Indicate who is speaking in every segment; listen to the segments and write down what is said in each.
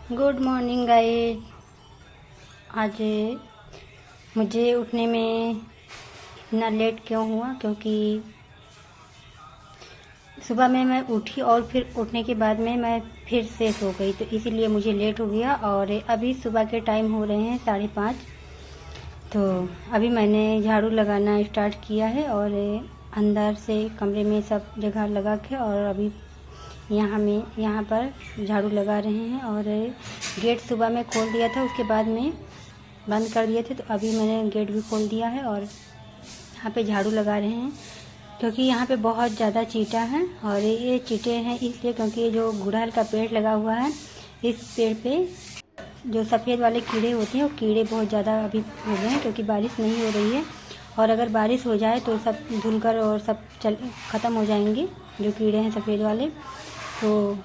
Speaker 1: Good morning guys. आज मुझे उठने में इतना लेट क्यों हुआ, क्योंकि सुबह में मैं उठी और फिर उठने के बाद में मैं फिर से सो गई, तो इसीलिए मुझे लेट हो गया। और अभी सुबह के टाइम हो रहे हैं 5:30। तो अभी मैंने झाड़ू लगाना स्टार्ट किया है और अंदर से कमरे में सब जगह लगा के, और अभी यहाँ पर झाड़ू लगा रहे हैं। और गेट सुबह में खोल दिया था, उसके बाद में बंद कर दिए थे, तो अभी मैंने गेट भी खोल दिया है और यहाँ पे झाड़ू लगा रहे हैं। क्योंकि यहाँ पे बहुत ज़्यादा चींटा है, और ये चींटे हैं इसलिए क्योंकि ये जो गुड़हल का पेड़ लगा हुआ है, इस पेड़ पे जो सफ़ेद वाले कीड़े होते हैं वो कीड़े बहुत ज़्यादा अभी हो गए हैं, क्योंकि बारिश नहीं हो रही है। और अगर बारिश हो जाए तो सब धुलकर और सब ख़त्म हो जाएंगे जो कीड़े हैं सफ़ेद वाले। तो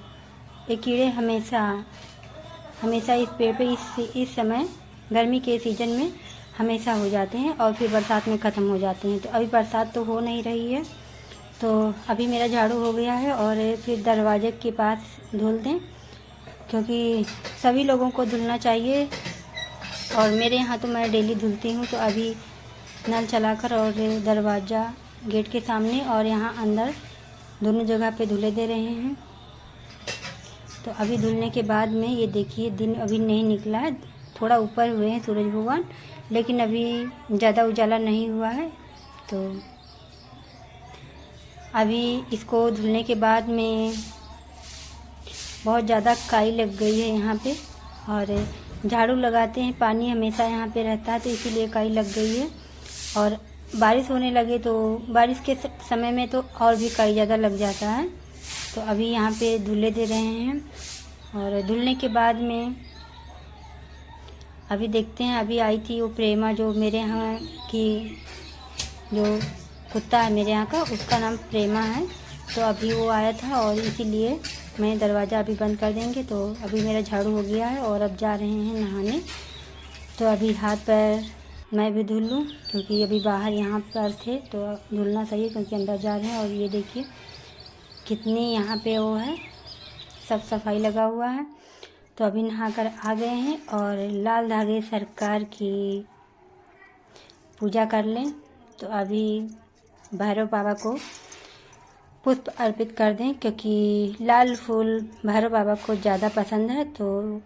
Speaker 1: ये कीड़े हमेशा इस पेड़ पे इस समय गर्मी के सीज़न में हमेशा हो जाते हैं और फिर बरसात में ख़त्म हो जाते हैं। तो अभी बरसात तो हो नहीं रही है, तो अभी मेरा झाड़ू हो गया है और फिर दरवाजे के पास धुल दें, क्योंकि सभी लोगों को धुलना चाहिए। और मेरे यहाँ तो मैं डेली धुलती हूँ। तो अभी नल चलाकर और दरवाज़ा गेट के सामने और यहाँ अंदर दोनों जगह पे धुले दे रहे हैं। तो अभी धुलने के बाद में ये देखिए, दिन अभी नहीं निकला है, थोड़ा ऊपर हुए हैं सूरज भगवान, लेकिन अभी ज़्यादा उजाला नहीं हुआ है। तो अभी इसको धुलने के बाद में बहुत ज़्यादा काई लग गई है यहाँ पे, और झाड़ू लगाते हैं, पानी हमेशा यहाँ पे रहता है, तो इसीलिए काई लग गई है। और बारिश होने लगे तो बारिश के समय में तो और भी काई ज़्यादा लग जाता है। तो अभी यहाँ पे धुले दे रहे हैं, और धुलने के बाद में अभी देखते हैं। अभी आई थी वो प्रेमा, जो मेरे यहाँ की जो कुत्ता है मेरे यहाँ का, उसका नाम प्रेमा है। तो अभी वो आया था और इसीलिए मैं दरवाज़ा अभी बंद कर देंगे। तो अभी मेरा झाड़ू हो गया है और अब जा रहे हैं नहाने। तो अभी हाथ पैर मैं भी धुल लूँ, क्योंकि अभी बाहर यहाँ पर थे तो धुलना सही है, क्योंकि अंदर जा रहे हैं। और ये देखिए कितनी यहाँ पे वो है, सब सफाई लगा हुआ है। तो अभी नहा कर आ गए हैं और लाल धागे सरकार की पूजा कर लें। तो अभी भैरव बाबा को पुष्प अर्पित कर दें, क्योंकि लाल फूल भैरव बाबा को ज़्यादा पसंद है। तो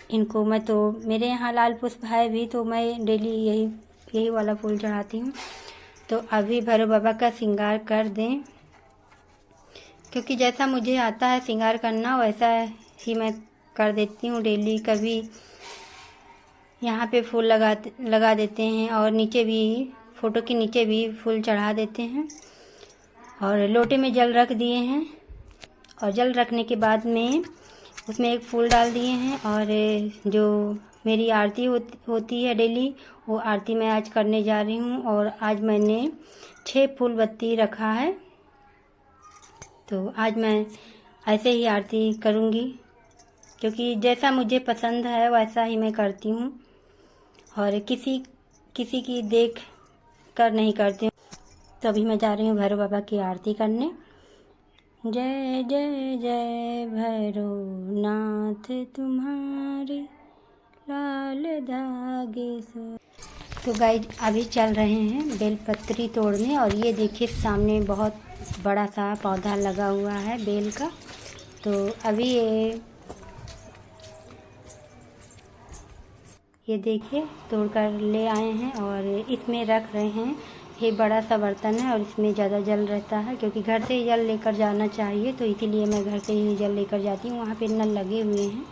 Speaker 1: इनको मैं तो मेरे यहाँ लाल पुष्प है भी, तो मैं डेली यही वाला फूल चढ़ाती हूँ। तो अभी भैरव बाबा का श्रृंगार कर दें, क्योंकि जैसा मुझे आता है श्रृंगार करना वैसा ही मैं कर देती हूँ डेली। कभी यहाँ पे फूल लगा देते हैं, और नीचे भी फ़ोटो के नीचे भी फूल चढ़ा देते हैं। और लोटे में जल रख दिए हैं, और जल रखने के बाद में उसमें एक फूल डाल दिए हैं। और जो मेरी आरती होती है डेली, वो आरती मैं आज करने जा रही हूँ। और आज मैंने 6 फूल बत्ती रखा है। तो आज मैं ऐसे ही आरती करूँगी, क्योंकि जैसा मुझे पसंद है वैसा ही मैं करती हूँ, और किसी की देख कर नहीं करती हूँ। तो अभी मैं जा रही हूँ भैरव बाबा की आरती करने। जय जय जय भैरव नाथ तुम्हारी लाल धागे से। तो गाइस अभी चल रहे हैं बेलपत्री तोड़ने, और ये देखिए सामने बहुत बड़ा सा पौधा लगा हुआ है बेल का। तो अभी ये देखिए तोड़ कर ले आए हैं और इसमें रख रहे हैं। ये बड़ा सा बर्तन है और इसमें ज़्यादा जल रहता है, क्योंकि घर से ही जल लेकर जाना चाहिए, तो इसीलिए मैं घर से ही जल लेकर जाती हूँ। वहाँ पे नल लगे हुए हैं,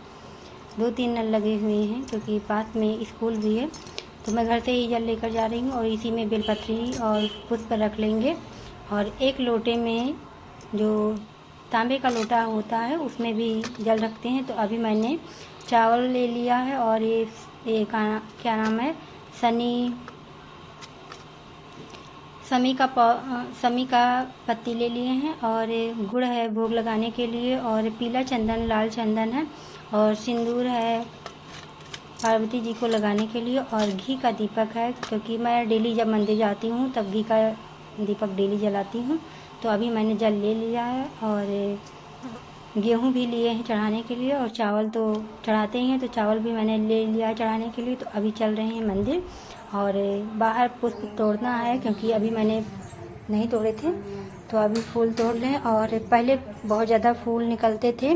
Speaker 1: 2-3 नल लगे हुए हैं, क्योंकि पास में स्कूल भी है। तो मैं घर से ही जल लेकर जा रही हूँ, और इसी में बेलपत्री और पुष्प रख लेंगे। और एक लोटे में जो तांबे का लोटा होता है उसमें भी जल रखते हैं। तो अभी मैंने चावल ले लिया है, और ये क्या नाम है, समी का पत्ती ले लिए हैं, और गुड़ है भोग लगाने के लिए, और पीला चंदन लाल चंदन है, और सिंदूर है पार्वती जी को लगाने के लिए, और घी का दीपक है, क्योंकि मैं डेली जब मंदिर जाती हूँ तब घी का दीपक डेली जलाती हूँ। तो अभी मैंने जल ले लिया है, और गेहूँ भी लिए हैं चढ़ाने के लिए, और चावल तो चढ़ाते ही हैं, तो चावल भी मैंने ले लिया चढ़ाने के लिए। तो अभी चल रहे हैं मंदिर, और बाहर पुष्प तोड़ना है क्योंकि अभी मैंने नहीं तोड़े थे, तो अभी फूल तोड़ लें। और पहले बहुत ज़्यादा फूल निकलते थे,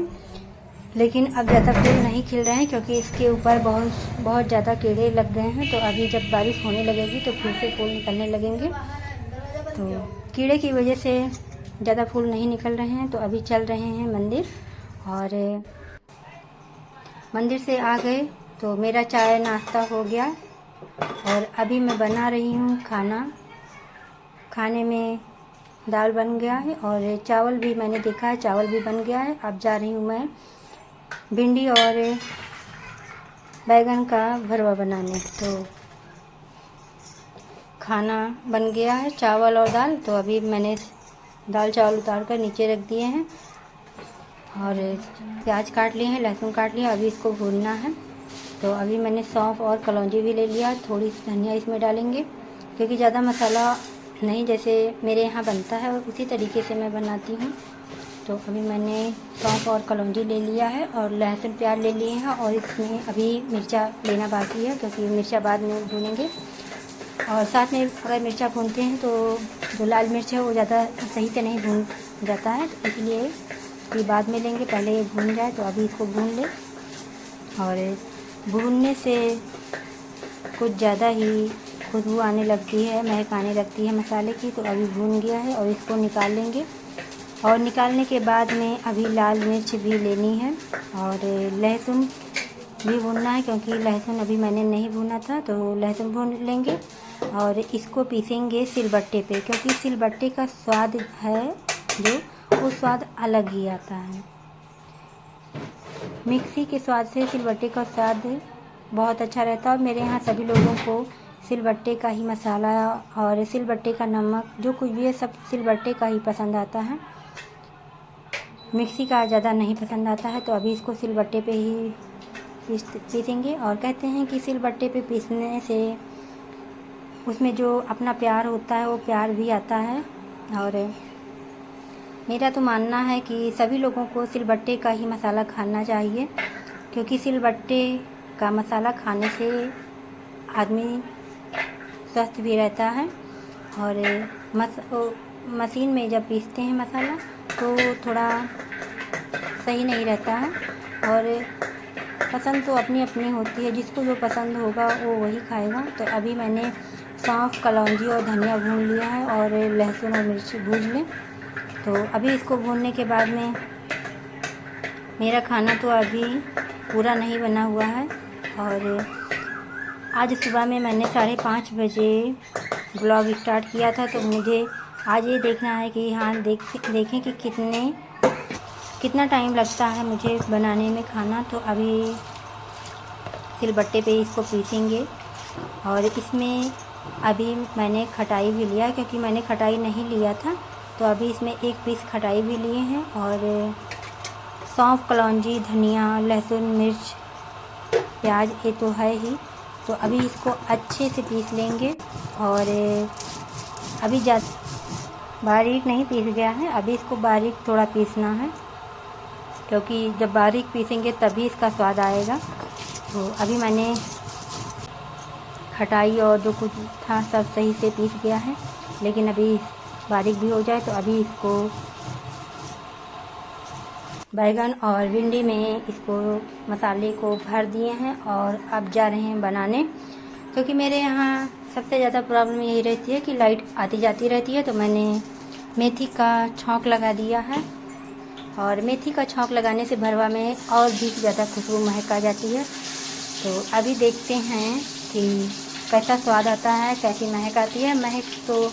Speaker 1: लेकिन अब ज़्यादा फूल नहीं खिल रहे हैं क्योंकि इसके ऊपर बहुत ज़्यादा कीड़े लग गए हैं। तो अभी जब बारिश होने लगेगी तो फिर से फूल निकलने लगेंगे। तो कीड़े की वजह से ज़्यादा फूल नहीं निकल रहे हैं। तो अभी चल रहे हैं मंदिर, और मंदिर से आ गए तो मेरा चाय नाश्ता हो गया, और अभी मैं बना रही हूँ खाना। खाने में दाल बन गया है, और चावल भी मैंने देखा है, चावल भी बन गया है। अब जा रही हूँ मैं भिंडी और बैगन का भरवा बनाने। तो खाना बन गया है, चावल और दाल। तो अभी मैंने दाल चावल उतार कर नीचे रख दिए हैं, और प्याज काट लिए हैं, लहसुन काट लिया, अभी इसको भूनना है। तो अभी मैंने सौंफ और कलौंजी भी ले लिया, थोड़ी सी धनिया इसमें डालेंगे क्योंकि ज़्यादा मसाला नहीं जैसे मेरे यहाँ बनता है और उसी तरीके से मैं बनाती हूँ। तो अभी मैंने सौंफ और कलौंजी ले लिया है, और लहसुन प्याज ले लिए हैं, और इसमें अभी मिर्चा लेना बाकी है क्योंकि मिर्चा बाद में भूनेंगे। और साथ में अगर मिर्चा भूनते हैं तो जो लाल मिर्च है वो ज़्यादा सही से नहीं भून जाता है, तो इसलिए ये बाद में लेंगे, पहले ये भून जाए। तो अभी इसको भून लें, और भूनने से कुछ ज़्यादा ही खुशबू आने लगती है, महक आने लगती है मसाले की। तो अभी भून गया है, और इसको निकाल लेंगे। और निकालने के बाद में अभी लाल मिर्च भी लेनी है, और लहसुन भी भूनना है क्योंकि लहसुन अभी मैंने नहीं भूना था। तो लहसुन भून लेंगे, और इसको पीसेंगे सिलबट्टे पे, क्योंकि सिलबट्टे का स्वाद है जो वो स्वाद अलग ही आता है। मिक्सी के स्वाद से सिलबट्टे का स्वाद बहुत अच्छा रहता है। और मेरे यहाँ सभी लोगों को सिलबट्टे का ही मसाला और सिलबट्टे का नमक जो कुछ भी है सब सिलबट्टे का ही पसंद आता है, मिक्सी का ज़्यादा नहीं पसंद आता है। तो अभी इसको सिलबट्टे पे ही पीसेंगे। और कहते हैं कि सिलबट्टे पे पीसने से उसमें जो अपना प्यार होता है वो प्यार भी आता है। और मेरा तो मानना है कि सभी लोगों को सिलबट्टे का ही मसाला खाना चाहिए, क्योंकि सिलबट्टे का मसाला खाने से आदमी स्वस्थ भी रहता है। और मशीन में जब पीसते हैं मसाला तो थोड़ा सही नहीं रहता है। और पसंद तो अपनी अपनी होती है, जिसको जो पसंद होगा वो वही खाएगा। तो अभी मैंने सौंफ, कलौंजी और धनिया भून लिया है, और लहसुन और मिर्ची भून लें। तो अभी इसको भूनने के बाद में मेरा खाना तो अभी पूरा नहीं बना हुआ है। और आज सुबह में मैंने 5:30 बजे ब्लॉग स्टार्ट किया था। तो मुझे आज ये देखना है कि हाँ देखें कि कितना टाइम लगता है मुझे बनाने में खाना। तो अभी सिलबट्टे पे इसको पीसेंगे, और इसमें अभी मैंने खटाई भी लिया क्योंकि मैंने खटाई नहीं लिया था। तो अभी इसमें 1 पीस खटाई भी लिए हैं, और सौंफ, कलौंजी, धनिया, लहसुन, मिर्च, प्याज ये तो है ही। तो अभी इसको अच्छे से पीस लेंगे, और अभी बारीक नहीं पीस गया है, अभी इसको बारीक थोड़ा पीसना है, क्योंकि जब बारीक पीसेंगे तभी इसका स्वाद आएगा। तो अभी मैंने खटाई और जो कुछ था सब सही से पीस गया है, लेकिन अभी बारीक भी हो जाए। तो अभी इसको बैगन और भिंडी में इसको मसाले को भर दिए हैं, और अब जा रहे हैं बनाने। क्योंकि मेरे यहाँ सबसे ज़्यादा प्रॉब्लम यही रहती है कि लाइट आती जाती रहती है। तो मैंने मेथी का छौंक लगा दिया है, और मेथी का छौंक लगाने से भरवा में और भी ज़्यादा खुशबू महक आ जाती है। तो अभी देखते हैं कि कैसा स्वाद आता है, कैसी महक आती है। महक तो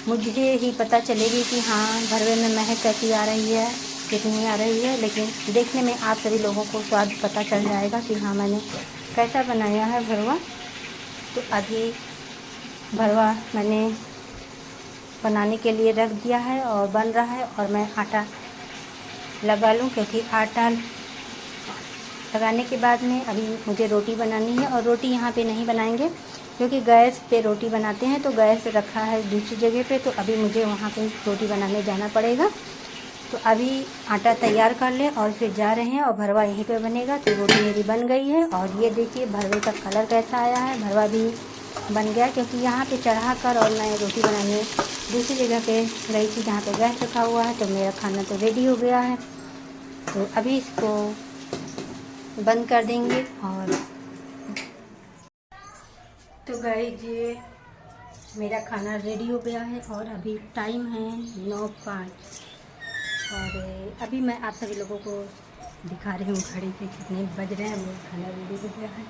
Speaker 1: मुझे ही पता चलेगी कि हाँ भरवे में महक कैसी आ रही है, कितनी आ रही है, लेकिन देखने में आप सभी लोगों को स्वाद पता चल जाएगा कि हाँ मैंने कैसा बनाया है भरवा। तो अभी भरवा मैंने बनाने के लिए रख दिया है और बन रहा है, और मैं आटा लगा लूँ, क्योंकि आटा लगाने के बाद में अभी मुझे रोटी बनानी है। और रोटी यहाँ पे नहीं बनाएंगे क्योंकि गैस पे रोटी बनाते हैं, तो गैस रखा है दूसरी जगह पे। तो अभी मुझे वहाँ पे रोटी बनाने जाना पड़ेगा। तो अभी आटा तैयार कर ले और फिर जा रहे हैं और भरवा यहीं पे बनेगा। तो रोटी मेरी बन गई है और ये देखिए भरवे का कलर कैसा आया है। भरवा भी बन गया क्योंकि यहाँ पे चढ़ा कर और मैं रोटी बनाने दूसरी जगह पे गई थी जहाँ पे गैस रखा हुआ है। तो मेरा खाना तो रेडी हो गया है। तो अभी इसको बंद कर देंगे। और तो गाइस ये मेरा खाना रेडी हो गया है और अभी टाइम है 9:05 और अभी मैं आप सभी लोगों को दिखा रही हूँ घड़ी से कितने बज रहे हैं। मेरा खाना रेडी हो गया है।